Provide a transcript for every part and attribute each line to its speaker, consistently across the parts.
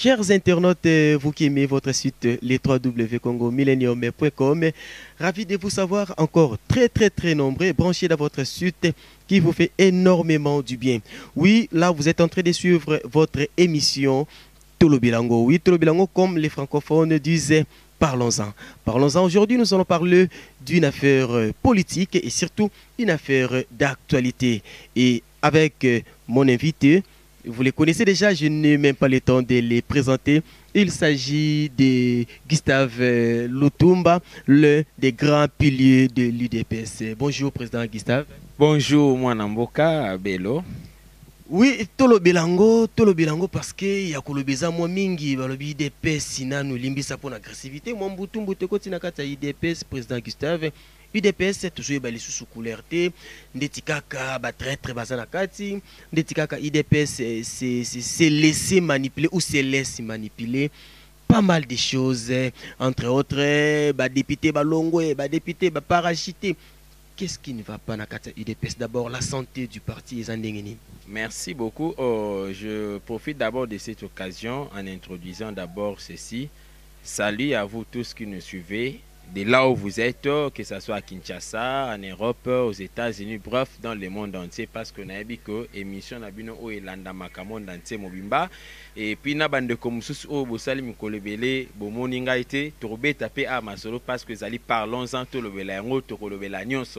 Speaker 1: Chers internautes, vous qui aimez votre site les www.congomillennium.com, ravi de vous savoir encore très nombreux branchés dans votre site qui vous fait énormément du bien. Oui, là vous êtes en train de suivre votre émission Tolo Bilango. Oui, Tolo Bilango, comme les francophones disaient, parlons-en. Parlons-en. Aujourd'hui, nous allons parler d'une affaire politique et surtout une affaire d'actualité. Et avec mon invité, vous les connaissez déjà, je n'ai même pas le temps de les présenter. Il s'agit de Gustave Lutumba, l'un des grands piliers de l'UDPS. Bonjour, Président Gustave.
Speaker 2: Bonjour, moi Namboka, Bello.
Speaker 1: Oui, Tolo Bilango parce que ya kolobeza moi mingi balobi UDPS na nous limbisa pour l'agressivité. Moi mbutumbu te kotina kata UDPS, Président Gustave. UDPS toujours bali sous couleur te ndeti kaka ba traître bazana kati ndeti kaka UDPS c'est laisser manipuler ou se laisse manipuler pas mal de choses entre autres ba député ba longo ba député ba parachité. Qu'est-ce qui ne va pas dans la UDPS? D'abord la santé du parti Zandengeni.
Speaker 2: Merci beaucoup. Je profite d'abord de cette occasion en introduisant d'abord ceci. Salut à vous tous qui nous suivez. De là où vous êtes, que ce soit à Kinshasa, en Europe, aux États-Unis, bref, dans le monde entier, parce que nous avons vu que l'émission est Elanda Makamonde entier Mobimba. Et puis, nous avons comme sous Bosali Mikolebele, Bomoninga été, Tourbe tapé à Masolo, parce que nous parlons-en, tout le Belango, tout le Belagnos.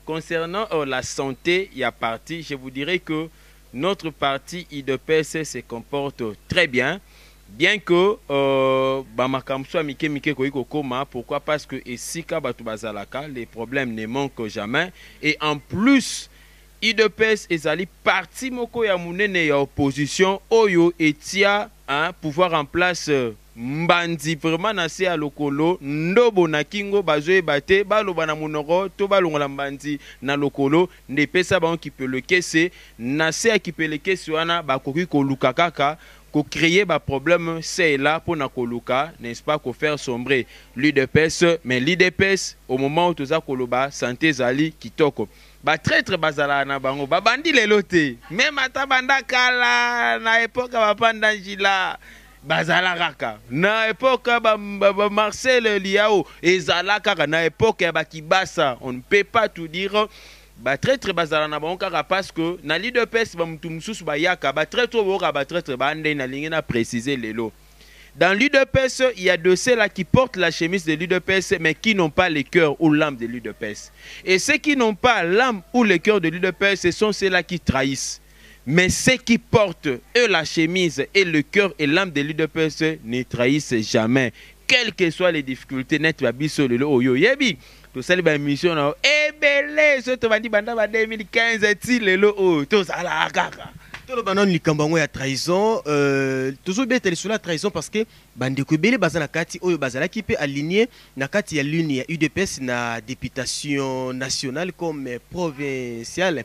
Speaker 2: Concernant la santé, il y a parti, je vous dirais que notre parti UDPS se comporte très bien. Bien que pourquoi? Parce que les problèmes ne manquent jamais. Et en plus, UDPS est parti moko ya munene ya opposition oyo etia pouvoir en place mbandi vraiment nase ya lokolo ndobo na kingo bazoe bate baloba na monoro to balongola mbandi na lokolo ne pesa ba qui peut le caisser nase ya qui peut le caisser wana bakoki ko luka kaka ko créer ba problème c'est là pour na koluka, n'est-ce pas, ko faire sombrer l'UDPS. Mais l'UDPS au moment où toza koloba santé zali kitoko ba traître bazala na bango ba bandi lelote même ata banda kala na époque ba panda njila bazala kaka na époque ba Marcel Liao ezala kaka na époque ba Kibasa. On ne peut pas tout dire. Ba traître bazala na bango kaka parce que na l'UDPS ba mutu mususu ba yaka ba traître boka ba traître ba ande na lingi na préciser lelo. Dans l'UDPS, il y a de ceux-là qui portent la chemise de l'UDPS mais qui n'ont pas le cœur ou l'âme de l'UDPS. Et ceux qui n'ont pas l'âme ou le cœur de l'UDPS, ce sont ceux-là qui trahissent. Mais ceux qui portent eux la chemise et le cœur et l'âme de l'UDPS ne trahissent jamais. Quelles que soient les difficultés, net babiso lelo oyo yebi. Tout ça les mission na ebele ce to bandi banda ba 2015 ti lelo o to ça la kaka.
Speaker 1: Tout le banon likambango ya trahison toujours bien sur la trahison parce que bande ko belé bazana kati oyo bazala ki pe aligné na kati ya l'une ya UDPS na députation nationale comme provinciale.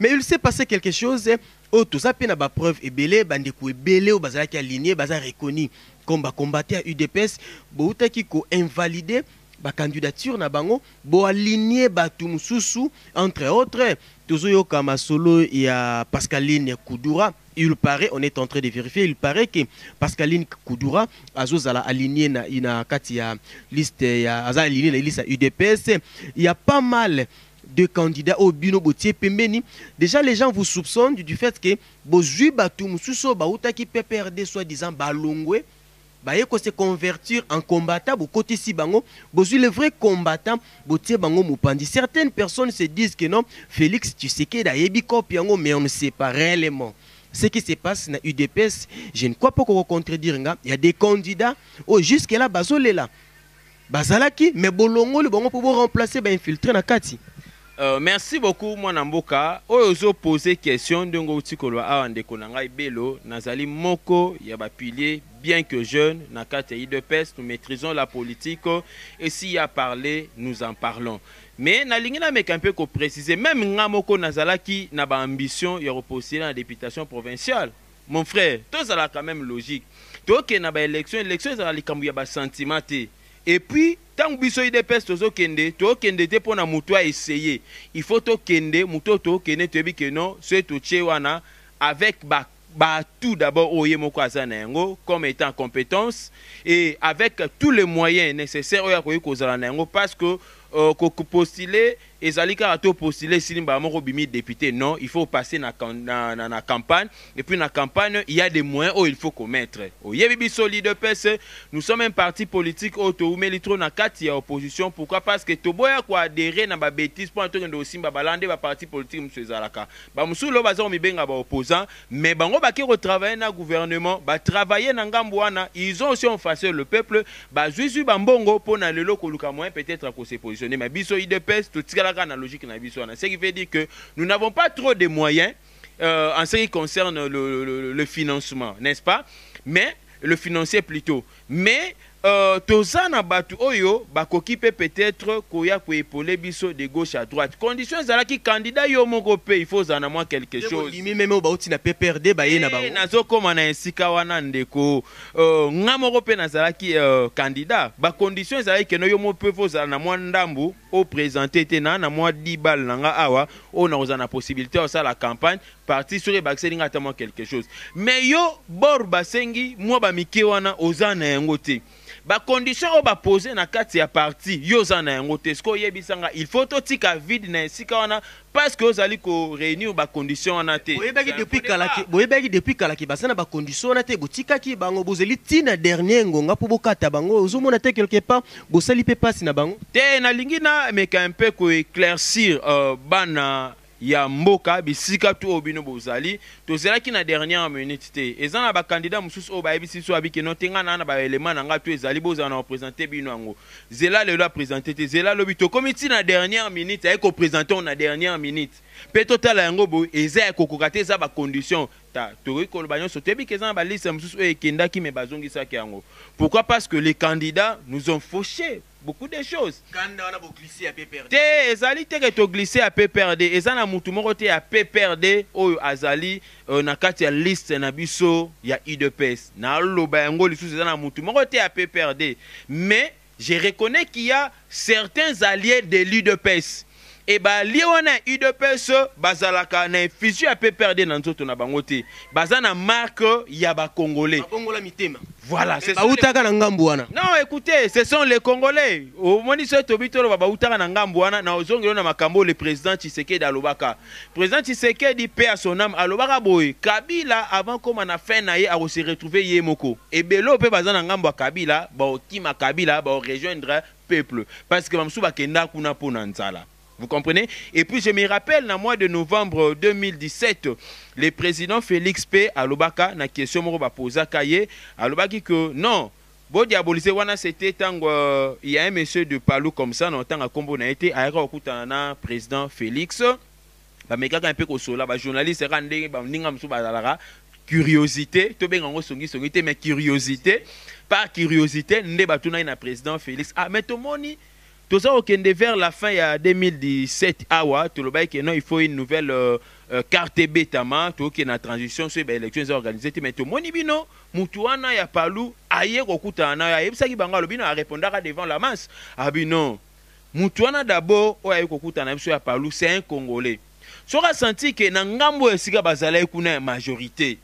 Speaker 1: Mais il s'est passé quelque chose oh tout ça pe na ba preuve ebele bande ko ebele o bazala ki aligné bazala reconnu comme ba combattre à UDPS bo utaki ko invalider ba candidature na bango bo aligner batu mususu entre autres toujours yo kama solo ya Pascaline Koudoura. Il paraît, on est en train de vérifier, il paraît que Pascaline Koudoura azozala aligné na ina kati ya liste ya aza aligné la liste UDPS. Il y a pas mal de candidats au bino botier pembeni. Déjà les gens vous soupçonnent du fait que bozui batu mususu ba utaki PPRD soi-disant balongwe baye ko se convertir en combattant au côté si bango bozui le vrai combattant botier bango mupandi. Certaines personnes se disent que non, Félix Tshisekedi a yebi kopiango, mais on ne sait pas réellement ce qui se passe dans UDPS. Je ne crois pas qu'on va contredire. Il y a des candidats oh jusque là bazole là bazalaki mais bolongo le bango pour remplacer ba infiltrer na kati.
Speaker 2: Merci beaucoup mon Namboka. Ozo poser question ndongo utikolo a ndeko na ngai Bello nazali moko ya ba pilier bien que jeune na kati UDPS. Nous maîtrisons la politique et s'il y a parlé nous en parlons. Mais na lingi na mek un peu ko préciser même nga moko nazalaki na ba ambition ya reposer na députation provinciale. Mon frère, tout ça là quand même logique. To ke na ba élection ça likambu ya ba sentiment. Et puis tant biso UDPS tozo kende te pona mutu a essayer. Il faut to kende muto to kende tebi que non c'est to wana avec ba bah, tout d'abord oye moko azana yango comme étant en compétence et avec tous les moyens nécessaires oya koyi kozala na yango parce que postuler ezali kaka to postuler silimba moko bimi député non il faut passer na campagne et puis na campagne il y a des moyens où il faut commettre oyebi biso l'UDPS nous sommes un parti politique où to umeli trop na kati ya opposition pourquoi parce que to boya ko adhérer na ba bêtise pour to ndo simba balande ba parti politique monsieur zalaka ba musulo bazo mibenga ba opposant mais bango ba ki retravailler na gouvernement ba travailler na ngambo wana ils ont aussi effacé le peuple ba juizu ba mbongo pour na lelo koluka moyen peut-être à se positionner mais biso UDPS to tikala na logique na biso wana ce qui veut dire que nous n'avons pas trop de moyens en ce qui concerne le financement n'est-ce pas mais le financier plutôt mais tozana batu oyo bakoki peut-être koya ko épauler biso de gauche à droite condition ezala ki candidat yo moko pe il faut zana moi quelque chose
Speaker 1: limi même ba uti na PPRD ba ye na bango
Speaker 2: nazo koma na esika wana ndeko nga moko pe nazala ki candidat ba condition ezala ki no yo mo pe faut zana moi ndambu au présenter te na moi 10 balles nanga awa on a ozana possibilité au ça la campagne parti sur bakseli ngata moi quelque chose mais yo bor basengi moi ba mike wana ozana yango te ba condition o ba poser na kati ya parti yo za na yango te sko yebisanga il faut to tika vide na sika wana parce que ozali ko réunir ba condition wana te
Speaker 1: boyebaki depuis kala ki basana ba condition wana te botika ki bango bozeli tina dernier ngonga po bokata bango ozomona te quelque part bosali pe passe na bango
Speaker 2: te na lingi na meka un peu ko éclaircir bana ya mboka bisika tu obino bozali tozalaki na dernière minute te ezana ba candidat mususu o ba ebisi so abike no tenga na ba élément na nga tu ezali bozana représenter bino ngo zela le doit présenter te zela lo bito comité na dernière minute ay ko présenter na dernière minute pe total yango bo eza ko kokate za ba condition ta tori ko ba nyonso te bi kezana ba liste mususu e kendaki me bazongisa ki yango pourquoi parce que les candidats nous ont fauché beaucoup de choses.
Speaker 1: Quand on a glissé à PPRD.
Speaker 2: Te ezali te to glissé à PPRD. Ezana mutu moko te à PPRD oyo azali na kati ya liste na biso ya UDPS. Na loba yango lisusu ezana mutu moko te à PPRD. Mais je reconnais qu'il y a certains alliés de l'UDPS. Et bah liona UDPS bazalaka na fusion à PPRD na nzoto na bango te. Bazana marque ya ba congolais.
Speaker 1: Kongola mitema.
Speaker 2: Voilà, c'est
Speaker 1: ça. Bautaka na ngambu wana.
Speaker 2: Non, écoutez, ce sont les Congolais. Au moni so tobitolo ba bautaka na ngambu wana na ozongelo na makambo le président Tshisekedi alobaka. Président Tshisekedi paix à son âme alobaka boy. Kabila avant comme on a fait na ye a se retrouver ye moko. Et belo pe bazana ngambu ya Kabila, ba okima Kabila ba rejoindre peuple parce que bamsu bakenda kuna pona nzala. Vous comprenez? Et puis je me rappelle, dans le mois de novembre 2017, le président Félix P. Alobaka, na question moro posa kaye, alobaki que non, bon diabolisé wana c'était tant il y a un monsieur de Palou comme ça, non tant à combo na été, à na président Félix, ba meka un peu kosola, ba journaliste rande ba ninga msu bazalara, curiosité, to benga ngo songi songi te mais curiosité, par curiosité, nde batuna na président Félix. Ah mais to moni tout ça vers la fin il y a 2017 awa tout le bail que non il faut une nouvelle carte bétama tout qui na transition sur les élections organisées mais tout moni bino mutuana ya Palou aye kokuta na ya ebisa ki bangalo bino a répondra devant la masse ah bino mutuana d'abord o aye kokuta na biso ya Palou c'est un Congolais sora senti que na ngambo esika bazala kuna majorité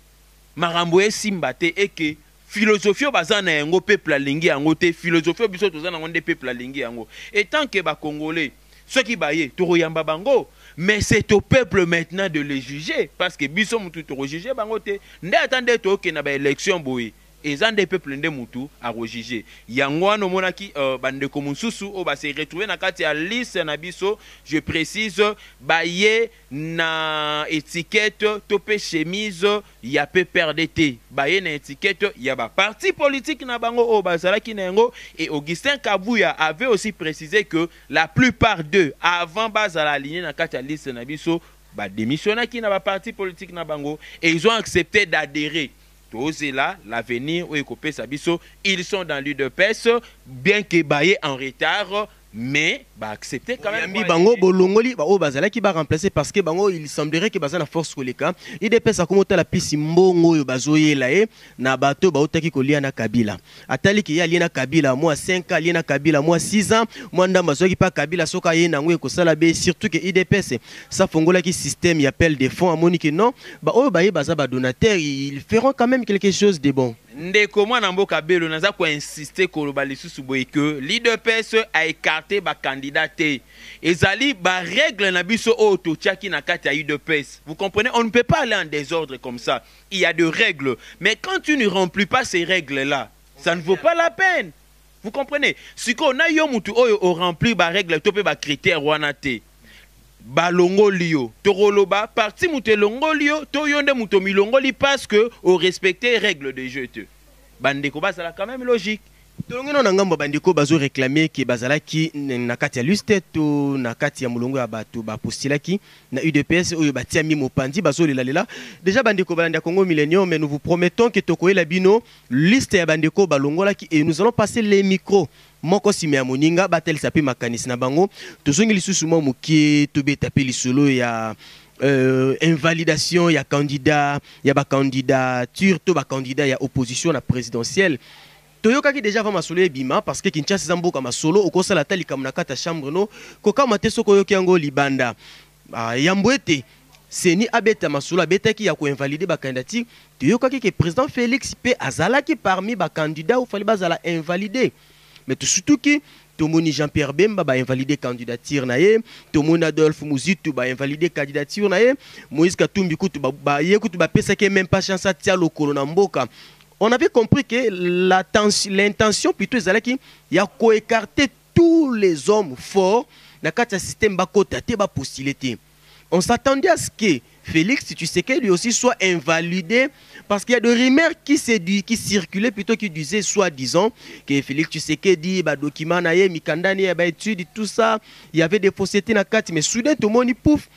Speaker 2: marambo esimbate et que philosophie bazana yango peuple alingi yango te philosophie biso tozana ngonde peuple alingi yango et tant que ba congolais ceux qui baye toroyamba bango mais c'est au peuple maintenant de les juger parce que biso mutu to juger bango te nde attendé to ke na ba élection boye ezan des peuples nde mutu a rejuger yango ano monaki bande ko mususu o ba se retrouver na kati ya liste na biso je précise baye na étiquette topé chemise ya PPRD baye na étiquette ya ba parti politique na bango o bazalaki na yango et Augustin Kabuya avait aussi précisé que la plupart d'eux avant bazala aligné na kati ya liste na biso ba démissionnaki na ba parti politique na bango et ils ont accepté d'adhérer. Tous là, l'avenir, ils sont dans l'UDPS, bien que baillé en retard, mais bah accepter quand même
Speaker 1: bango bolongoli ba o bazala ki ba remplacer parce que bango il semblerait que bazana force koleka IDPS akomota la pisi mbongo yo bazoyela na bato ba otaki kolia na Kabila atali ki ya liena Kabila moi 5 ans liena Kabila moi 6 ans moi ndamba soki pa Kabila soka ye na ngwe ko sala be surtout que IDPS ça fongola ki système y appelle des fonds amoni que non ba o ba ye baza ba donateur ils feront quand même quelque chose de bon.
Speaker 2: Ndeko mwana mboka belo naza ko insister koloba lisusu boye que l'IDPS a écarté ba candidat ezali ba règle na biso auto tiaki na kati ya IDPS. Vous comprenez, on ne peut pas aller en désordre comme ça. Il y a des règles, mais quand tu ne remplis pas ces règles là, ça ne vaut pas la peine. Vous comprenez, si on a yo mutu oyo o rempli ba règle to pe ba critère wana te balongolio toroloba parti mutu longolio to yonde mutu milongoli parce que au respecter règles de jeu te bandeko ba ça quand même logique.
Speaker 1: Tolongino na ngambo bandeko bazo réclamer que bazalaki na kati ya liste to na kati ya mulongo ya bato ba postilaki na UDPS oyo batia mi mopandi bazo lela déjà bandeko balanda Congo Millennium mais nous vous promettons que tokoyela bino liste ya bandeko balongolaki et nous allons passer les micros moko simea moninga batel sapi makanisi na bango tozongi lisusu mo mukie to beta pe lisolo ya invalidation ya candidat ya ba candidature to ba candidat ya opposition na présidentielle. Toyoka qui déjà va masolo bima parce que Kinshasa zamboka masolo okosa la tali kamna kata chambre no koka mateso koyoki yango libanda yambwete seni abeta masolo abeta ki ya ko invalider ba candidature toyoka ki président Félix pe azala ki parmi ba candidats ou fallait bazala invalider mais tout surtout ki tomoni Jean-Pierre Bemba ba invalider candidature na ye tomoni Adolphe Muzitu ba invalider candidature na ye Moïse Katumbi kutu ba ye kutu ba pesa ke même pas chance à tia lokolo na mboka. On avait compris que l'intention plutôt il y a écarter tous les hommes forts dans le système postulé. On s'attendait à ce que Félix Tshisekedi lui aussi soit invalidé parce qu'il y a des rumeurs qui circulaient plutôt qui disaient soi-disant que Félix Tshisekedi ba document na ye mikandani ba étude tout ça, il y avait des faussetés na kati mais soudain tout le monde pouf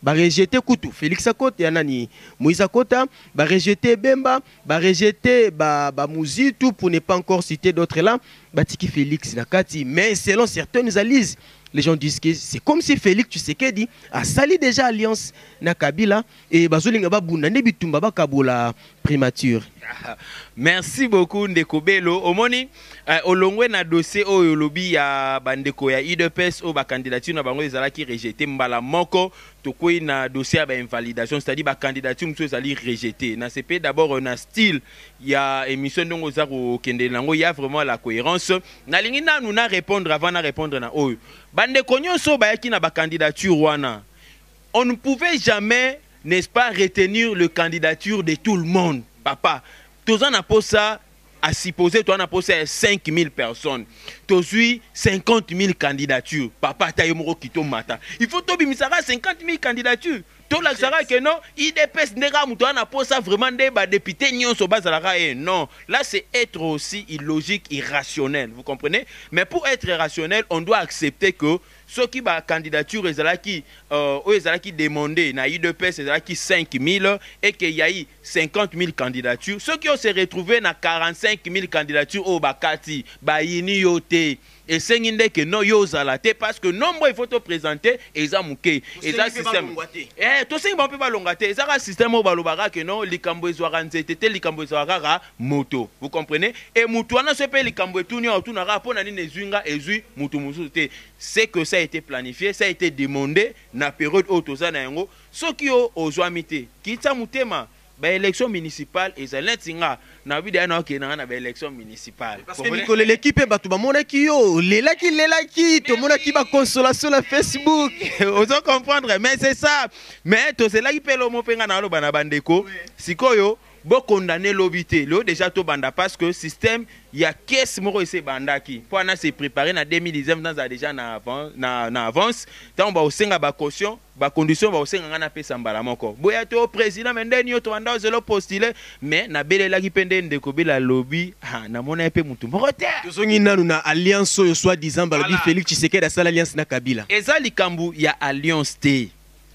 Speaker 1: ba rejeter Koutou Félix Akota yanani Moïse Akota ba rejeter Bemba ba rejeter ba Muzitu pour ne pas encore citer d'autres là batiki Félix Nakati mais selon certaines analyses les gens disent que c'est comme si Félix Tshisekedi a sali déjà alliance na Kabila et bazolinga ba bunda ne bitumba ba kabola primature.
Speaker 2: Merci beaucoup Ndeko Belo. Omoni olongwe na dossier oyo lobi ya bandeko ya IDPS o ba candidature na bango ezalaki rejeté mbala moko tokoi na dossier ya ba invalidation c'est-à-dire ba candidature mso ezali rejeté. Na CP d'abord na style ya émission ndongo za ko kende nango ya vraiment la cohérence. Na lingi na nous na répondre avant na répondre na oyo. Bandeko nyonso ba yaki na ba candidature wana. On ne pouvait jamais, n'est-ce pas, retenir le candidature de tout le monde. Papa, tous en a ça à supposer, tu en as 5000 personnes. Tu as 50 000 candidatures. Papa, tu as kito mata. Il faut que tu 50 000 candidatures. Tu as que non, IDPS tu as ça vraiment des députés non, là c'est être aussi illogique, irrationnel. Vous comprenez? Mais pour être rationnel, on doit accepter que ceux qui ba candidature qui demandé na IDPS qui 5 000 et qu'il y a eu 50 000 candidatures, ceux qui ont se retrouvé na 45 000 candidatures au bakati ba yini yote et c'est que non yo zalate parce que nombre il faut te présenter et ça mouké et ça système tout ça on peut pas longater et ça système au balobara que non likambo ezwara nzete likambo ezwara moto. Vous comprenez? Et mutu wana se pe likambo etuni autour na rapport na ni nezwinga ezui mutu musuté. C'est que ça a été planifié, ça a été demandé na période autoza na yango soki yo ozwamité kitsa mutema ba élection municipale et zalentinga na bidya na okena na ba élection municipale
Speaker 1: parce que l'équipe batu ba monaki yo lelaki to monaki ba consolation na Facebook
Speaker 2: ozo comprendre mais c'est ça mais to c'est là qui pelo mo penga na lo bana bandeko sikoyo bo condamner l'obité lo déjà to banda parce que système il y a caisse moko ese bandaki pour na se préparer na 2019 dans déjà na avance tant ba osenga ba caution ba condition ba osenga ngana pesa mbala moko boya to président mendeni yo to anda zelo postuler mais na belela ki pende ndeko bela lobby na mona pe mutu moko te
Speaker 1: tozongi nanu na alliance yo soit disant balobi Félix Tshisekedi asala alliance na Kabila
Speaker 2: eza likambu ya alliance te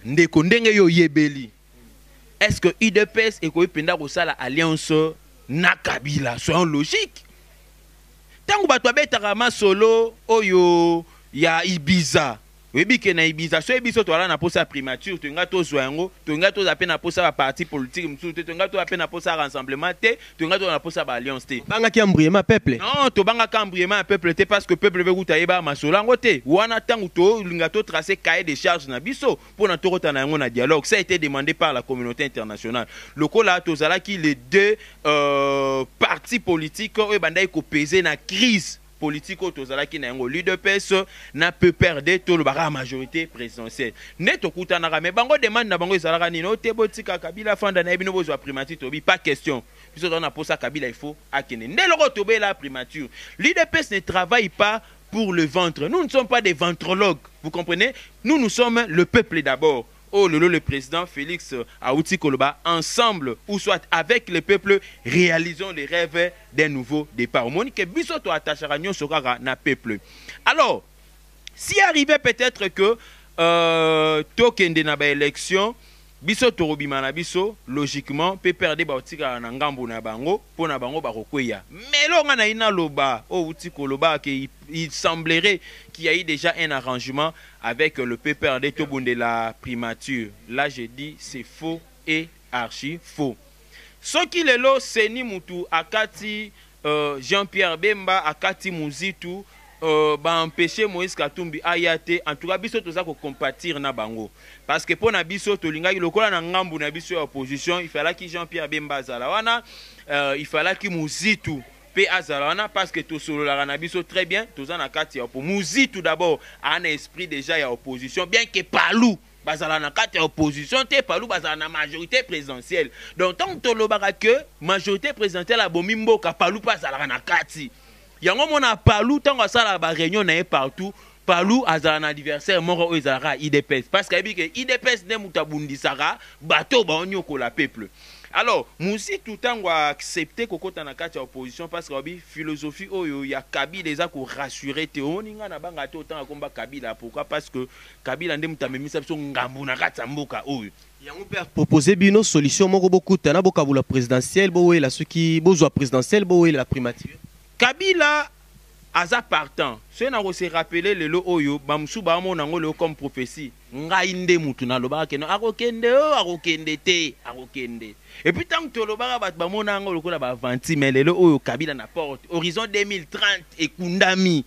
Speaker 2: ndeko ndenge yo yebeli. Est-ce que IDPS et Koipenda Rosala alliance na Kabila soyons logiques? Tant que tu as solo oyo ya Ibiza. Oui, que na Ibiza, so Ibiza to ala na posa primature, to nga to zwango, to nga to zape na posa ba parti politique msu, to nga to zape na posa rassemblement te, to nga to na posa ba alliance te.
Speaker 1: Banga ki embrouillement peuple.
Speaker 2: Non, to banga ka embrouillement peuple te parce que peuple veut goûter ba masolango te. Wana tangu to linga to tracer cahier de charges na biso pour na to rota na ngo na dialogue. Ça a été demandé par la communauté internationale. Lokola to zala ki les deux partis politiques o bandai ko peser na crise politique autozalaki na yango l'UDPS na peut perdre tout le bara majorité présidentielle neto kutanaka mais bango demande na bango ezalaka nino te botika Kabila fanda na bino bozwa primature tobi pas question biso na posa Kabila il faut akene ndeloko tobe la primature l'UDPS ne travaille pas pour le ventre, nous ne sommes pas des ventrologues, vous comprenez, nous sommes le peuple d'abord. Oh le président Félix Aouti Koloba, ensemble ou soit avec le peuple, réalisons les rêves d'un nouveau départ. Monique Bissoto Atacharagnon sera na peuple. Alors, si arrivait peut-être que token de naba élection, Bissoto Robimana Bisso, logiquement, peut perdre Bautika na ngambo na bango, pour na bango barokoya. Mais là, on a ina loba, oh Aouti Koloba, il semblerait qu'il y a eu déjà un arrangement avec le PPRD Tobun de la primature. Là, je dis c'est faux et archi faux. Ce qui est là, c'est Nimutu Akati Jean-Pierre Bemba Akati Muzitu empêcher Moïse Katumbi ayate. En tout cas, biso to za ko compatir na bango. Parce que pour na biso to linga lokola na ngambu na biso opposition, il fallait que Jean-Pierre Bemba zalawana, il fallait que Muzitu Azalana parce que tout solo la nabiso très bien tous en akati pour Mouzi tout d'abord un esprit déjà ya opposition bien que Palou bazalana kati opposition te Palou bazalana majorité présidentielle donc tant que lobaka que majorité présidentielle a bomimbo ka Palou pas azalana kati yango mona Palou tant que ça la ba réunion na partout Palou azalana adversaire moro ezalaka IDPS parce que IDPS ne mutabundisaka bateau ba onyoko la peuple. Alors, Mouzi tout le temps a accepté que quand on a quatre opposition parce que la philosophie il y a Kabila déjà pour rassurer Théo ninga na banga autant combat Kabila pourquoi parce que Kabila ndem tamemi sa son ngambu na kata mboka oyo
Speaker 1: yango pe proposer bino solution moko beaucoup tana boka la présidentielle bo la ceux qui besoin présidentielle bo la primature
Speaker 2: Kabila aza partant c'est na se rappeler le lo oyo bamsu ba mo nango le comme prophétie ngai nde mutu na loba ke no akokende te akokende. Et puis tant que tolobara bat ba mona ngo lokola ba 20 mais lelo oyo Kabila na porte horizon 2030 et kundami.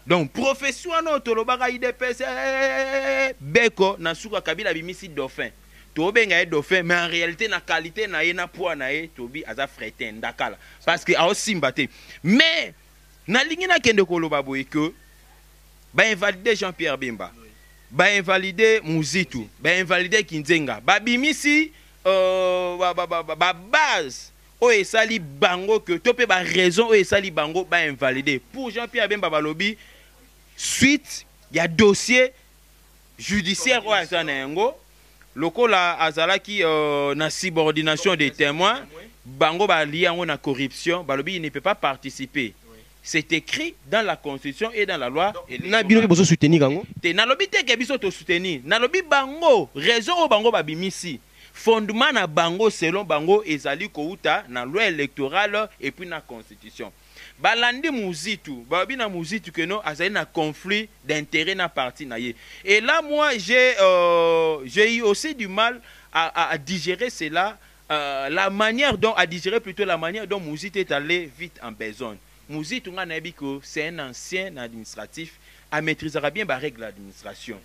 Speaker 2: Donc profession no tolobara IDPS beko na suka Kabila bimisi dauphin. Tobenga dauphin mais en réalité na qualité na ye na poids na ye tobi aza fretin ndakala parce que a aussi mbaté. Mais na lingi na kende koloba boye que ba invalider Jean-Pierre Bemba. Ba invalider Muzitu, ba invalider Kinzenga. Ba bimisi base o esali bango que topé ba raison o esali bango ba invalider pour Jean-Pierre Bemba balobi suite il y a dossier judiciaire o azanengo lokola azalaki na subordination des témoins bango ba liango na corruption balobi il ne peut pas participer. C'est écrit dans la Constitution et dans la loi.
Speaker 1: Na bino bezo soutenir gango.
Speaker 2: Te na lobi te ke biso to soutenir. Na lobi bango raison o bango ba bimisi. Fondement na bango selon bango ezali kouta na loi électorale et puis na constitution. Balandi Muzitu, babi na Muzitu que non azali na conflit d'intérêt na parti na ye. Et là moi j'ai eu aussi du mal à digérer cela la manière dont à digérer plutôt la manière dont Muzitu est allé vite en besogne. Muzitu nga nabi que c'est un ancien administratif à maîtriser bien les règles d'administration.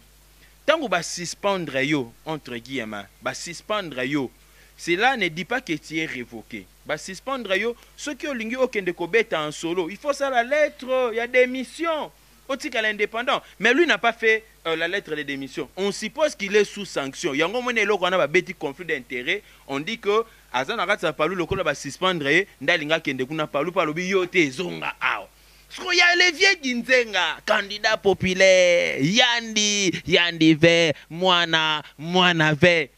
Speaker 2: Tant que va suspendre yo entre guillemets, va suspendre yo, cela ne dit pas que tu es révoqué. Va suspendre yo, ceux qui ont lingi aucun de kobeta en solo, il faut ça la lettre, il y a des missions. Otika l'indépendant, mais lui n'a pas fait la lettre de démission. On suppose qu'il est sous sanction. Yango mone lo kona ba beti conflit d'intérêt, on dit que azana ratsa palu lokola va suspendre ndalinga kende kuna palu bi yote zonga aw. Il y a les vieux Ginzenga, candidat populaire, Yandi ve, Moana ve.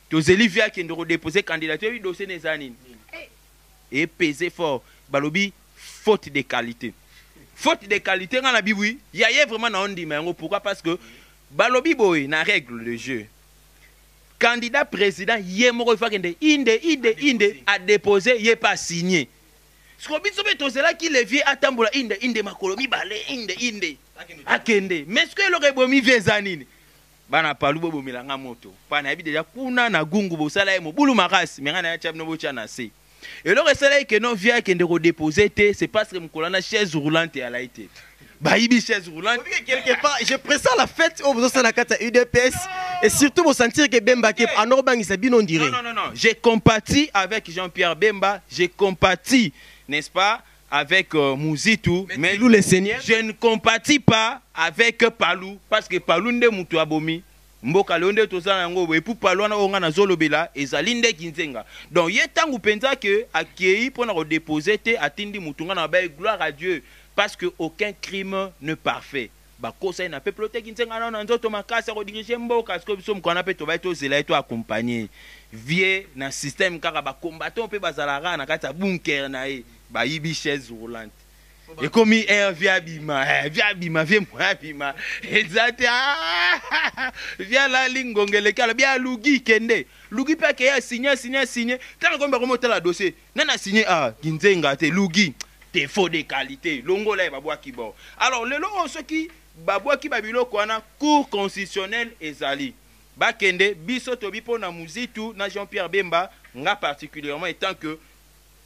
Speaker 2: Tous les vieux qui ont déposé candidature, ils dossier des années. Et peser fort, balobi, faute de qualité. Faute de qualité, on a dit oui, il y a vraiment un dit, mais pourquoi? Parce que balobi boy, na règle de jeu. Candidat président, il inde a déposé, il n'est pas signé. Ce qu'on dit, c'est là qui les vieux attendent inde makolomi balé inde. akende mais ce que le rebomi vezanini bana palu bobo milanga moto pana yabi déjà kuna na gungu bosala mo bulu makasi menga na chap no bocha na se et le resala que non vient que de redéposer c'est parce que mkolana chaise roulante à la été bah ibi chaise roulante
Speaker 1: quelque part je pressens la fête au besoin de la carte UDPS et surtout vous sentir que Bemba qui en Orbangi c'est bien on dirait
Speaker 2: non j'ai compati avec Jean-Pierre Bemba j'ai compati n'est-ce pas avec Mouzitou, mais
Speaker 1: nous les seigneurs
Speaker 2: je ne compatis pas avec Palou parce que Palou nde mutu abomi mboka londe tozana ngo et pour Palou na onga na zolobela ezali nde kinzenga donc yetangu penza que akei pona ko déposer te atindi mutunga na ba gloire à Dieu parce que aucun crime ne parfait ba kosa na peuple te kinzenga na nzoto makasa ko diriger mboka parce que biso mkona pe to ba to zela to accompagner vie na système kaka ba combattant pe bazalaka na kata bunker na e ba yibi chaise roulante et comme air via bima via bima exact via la lingongele kala bien lugi kende lugi pa ke ya signer tant comme ba remonter la dossier nana signer kinzenga te lugi te faux de qualité longola ba bwa kibo alors lelo ceux qui ba bwa ki babilo kwana cour constitutionnel ezali ba kende biso to bipo na Mouzitou na Jean-Pierre Bemba nga particulièrement étant que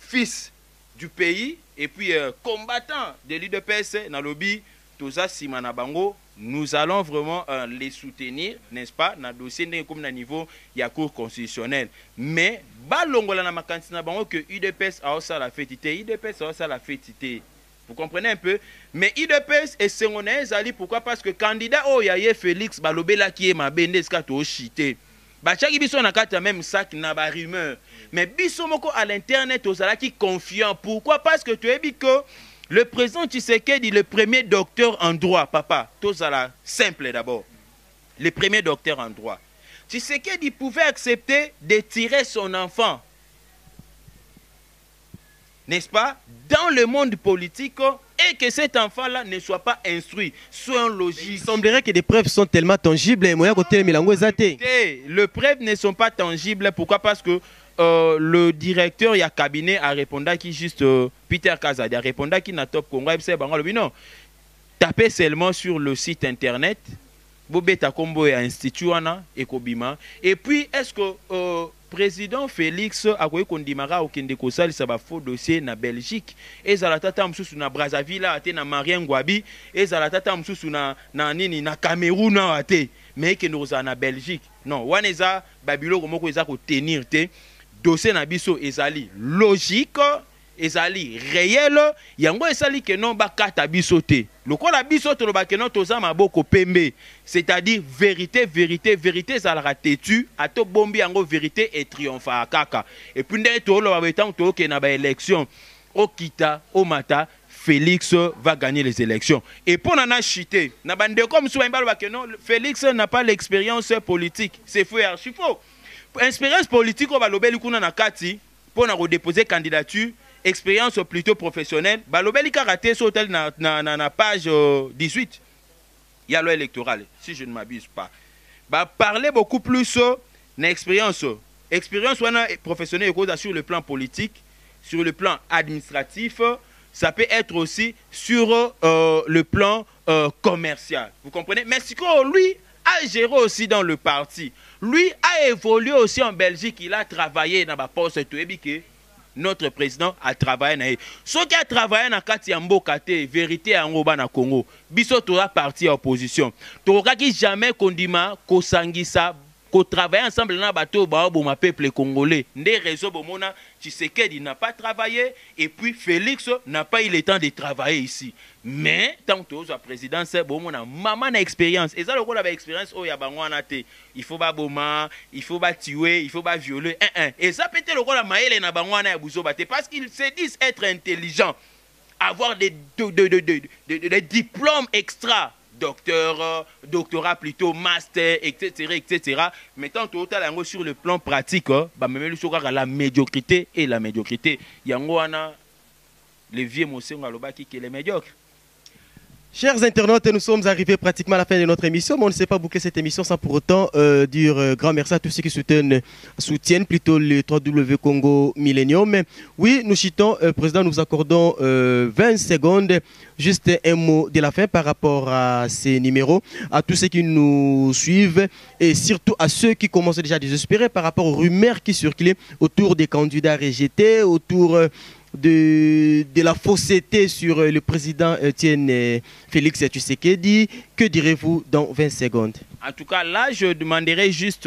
Speaker 2: fils du pays et puis combattant de l'UDPS dans le lobby Toza Simana Bango, nous allons vraiment les soutenir, n'est-ce pas, dans le dossier comme dans le niveau il y a cour constitutionnelle. Mais balongola na makantina bango que UDPS a aussi la fétité, UDPS a aussi la fétité. Vous comprenez un peu? Mais UDPS et Sengonais ali pourquoi? Parce que candidat oh yaye Félix balobela qui est ma bende skato chité. Bachaki biso na kata même sac na ba rumeur. Mais biso moko à l'internet aux qui confiant. Pourquoi? Parce que tu as dit que le président Tshisekedi le premier docteur en droit, papa. Tozala simple d'abord. Le premier docteur en droit. Tshisekedi pouvait accepter de tirer son enfant. N'est-ce pas? Dans le monde politique et que cet enfant-là ne soit pas instruit, soit logique.
Speaker 1: Il semblerait que les preuves sont tellement tangibles et moyen côté Milango Zate.
Speaker 2: Les preuves ne sont pas tangibles. Pourquoi? Parce que le directeur il y a cabinet a répondu qui juste Peter Kazadi a répondu qui n'a top Congo non tapez seulement sur le site internet Bobeta Kombo et institut wana ekobima et puis est-ce que président Félix a koyi kondimara okende kosali sa ba faux dossier na Belgique ezala tata msusu na Brazzaville ate na Marien Ngwabi ezala tata msusu na nini na Cameroun ate mais que nous na Belgique non waneza babilo komoko eza ko tenir te dossier na biso ezali logique ezali réel yango ezali que non bakata biso te lokola biso to ba que non toza maboko pembe c'est-à-dire vérité ezalaka tetu ato bombi yango vérité et triompha kaka et puis ndé to lo ba betan to ke na ba élection okita omata Félix va gagner les élections et pour nana chité na bande comme so ba que non Félix n'a pas l'expérience politique c'est faux archi faux. Expérience politique au balobeli kuna na kati pour redéposer candidature expérience plutôt professionnelle balobeli karaté sur tel na page 18 il y a loi électorale si je ne m'abuse pas ba parler beaucoup plus na expérience wana professionnelle sur le plan politique sur le plan administratif ça peut être aussi sur le plan commercial vous comprenez mais si lui a géré aussi dans le parti. Lui a évolué aussi en Belgique. Il a travaillé dans la poste. Notre président a travaillé. Ce qui a travaillé dans Katiambo Kate, vérité en Oba na Congo. Biso tora parti à opposition. Tora qui jamais kondima kosangisa ko travailler ensemble dans bateau ba ma peuple congolais. Des réseaux bomona Tshisekedi n'a pas travaillé et puis Félix n'a pas eu le temps de travailler ici. Mais tant que la présidence bomona maman a expérience et ça le rôle avec expérience oh ya bangwana te il faut pas boma, il faut pas tuer, il faut pas violer et ça peut être le rôle maele na bangwana ya buzo bate parce qu'ils se disent être intelligents, avoir des diplômes extra doctorat plutôt, master, etc. Mais tant que sur le plan pratique, la médiocrité et la médiocrité. Il y a le vieux monsieur qui est médiocre.
Speaker 1: Chers internautes, nous sommes arrivés pratiquement à la fin de notre émission, mais on ne sait pas boucler cette émission sans pour autant dire grand merci à tous ceux qui soutiennent plutôt le 3W Congo Millennium. Oui, nous chitons, Président, nous accordons 20 secondes, juste un mot de la fin par rapport à ces numéros, à tous ceux qui nous suivent et surtout à ceux qui commencent déjà à désespérer par rapport aux rumeurs qui circulent autour des candidats rejetés, autour de la fausseté sur le président Etienne Félix Tshisekedi. Que direz-vous dans 20 secondes?
Speaker 2: En tout cas, là, je demanderai juste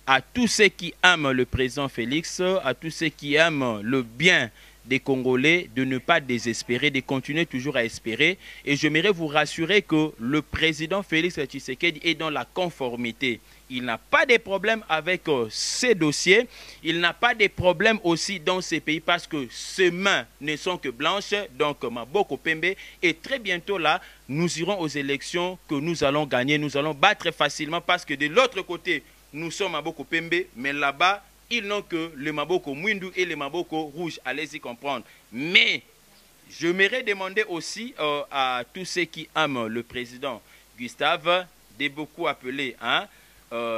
Speaker 2: à tous ceux qui aiment le président Félix, à tous ceux qui aiment le bien des Congolais, de ne pas désespérer, de continuer toujours à espérer. Et j'aimerais vous rassurer que le président Félix Tshisekedi est dans la conformité. Il n'a pas de problème avec ces dossiers. Il n'a pas de problème aussi dans ces pays parce que ses mains ne sont que blanches. Donc, Maboko Pembe. Et très bientôt là, nous irons aux élections que nous allons gagner. Nous allons battre facilement parce que de l'autre côté, nous sommes Maboko Pembe. Mais là-bas, ils n'ont que le Maboko Mwindu et le Maboko Rouge. Allez-y comprendre. Mais je m'aimerais demander aussi à tous ceux qui aiment le président Gustave de beaucoup appeler, hein,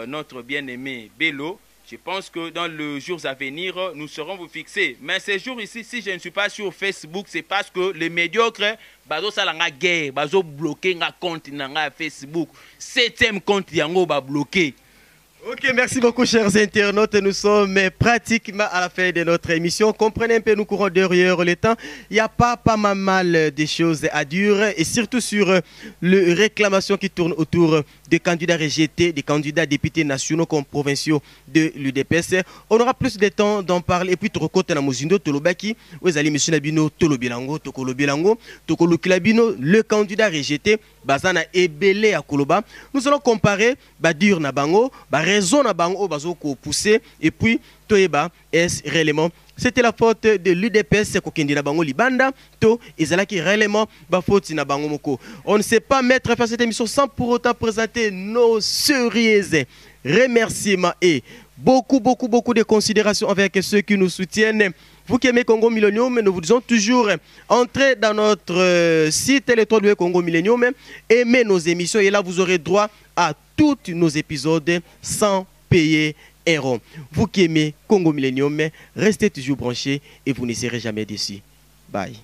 Speaker 2: notre bien-aimé Bello. Je pense que dans les jours à venir, nous serons vous fixer. Mais ces jours ici, si je ne suis pas sur Facebook, c'est parce que les médiocres, bazo salanga guerre, bazo bloqué nga compte na Facebook. 7e compte yango ba bloqué.
Speaker 1: Ok, merci beaucoup chers internautes. Nous sommes pratiquement à la fin de notre émission. Comprenez un peu, nous courons derrière le temps. Il n'y a pas mal de choses à dire et surtout sur les réclamations qui tournent autour des candidats rejetés, des candidats députés nationaux comme provinciaux de l'UDPS. On aura plus de temps d'en parler. Et puis, Torokote na Mozindo, Tolobaki, vous allez monsieur Nabino, Tolobilango, Tokolobilango, Tokolukilabino, le candidat rejeté, Bazana Ebele à Koloba. Nous allons comparer Badur Nabango, raison na bango bazo ko pousser et puis toeba est réellement c'était la faute de l'UDPS kokendi na bango libanda to ezalaki réellement ba faute na bango moko. On ne sait pas mettre fin à cette émission sans pour autant présenter nos sérieux remerciements et beaucoup de considérations avec ceux qui nous soutiennent. Vous qui aimez Congo Millennium, nous vous disons toujours, entrez dans notre site, le 3W Congo Millennium, aimez nos émissions et là vous aurez droit à tous nos épisodes sans payer un rond. Vous qui aimez Congo Millennium, restez toujours branchés et vous ne serez jamais déçus. Bye.